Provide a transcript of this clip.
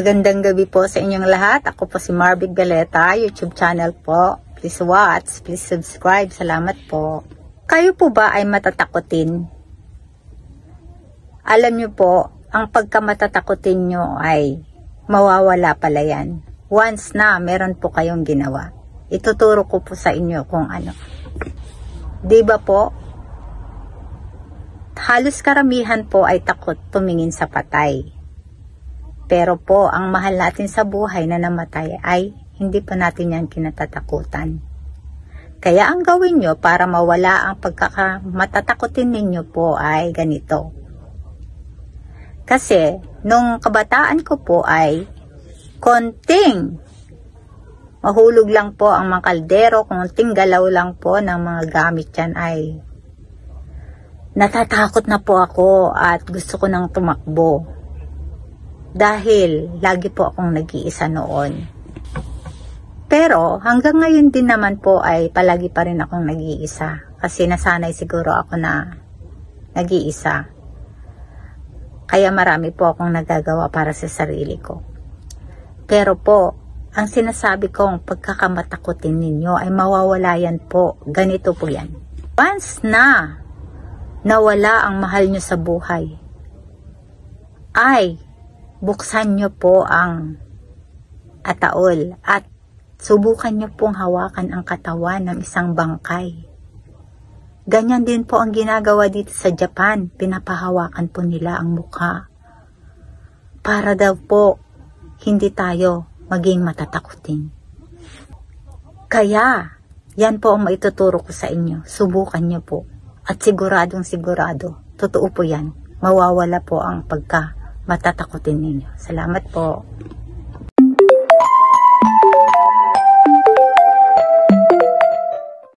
Magandang gabi po sa inyong lahat. Ako po si Marvic Galeta, YouTube channel po. Please watch, please subscribe. Salamat po. Kayo po ba ay matatakotin? Alam niyo po, ang pagkamatatakotin nyo ay mawawala pala yan. Once na meron po kayong ginawa. Ituturo ko po sa inyo kung ano. Diba po? Halos karamihan po ay takot tumingin sa patay. Pero po, ang mahal natin sa buhay na namatay ay hindi pa natin yan kinatatakutan. Kaya ang gawin nyo para mawala ang pagkakamatakutin ninyo po ay ganito. Kasi, nung kabataan ko po ay konting mahulog lang po ang mga kaldero, konting galaw lang po ng mga gamit yan ay natatakot na po ako at gusto ko nang tumakbo. Dahil lagi po akong nag-iisa noon. Pero hanggang ngayon din naman po ay palagi pa rin akong nag-iisa. Kasi nasanay siguro ako na nag-iisa. Kaya marami po akong nagagawa para sa sarili ko. Pero po, ang sinasabi kong pagkakamatakutin ninyo ay mawawala yan po. Ganito po yan. Once na nawala ang mahal nyo sa buhay, ay buksan nyo po ang ataol at subukan nyo pong hawakan ang katawan ng isang bangkay. Ganyan din po ang ginagawa dito sa Japan. Pinapahawakan po nila ang mukha. Para daw po hindi tayo maging matatakutin. Kaya, yan po ang maituturo ko sa inyo. Subukan nyo po. At siguradong sigurado, totoo po yan. Mawawala po ang matatakutin ninyo. Salamat po.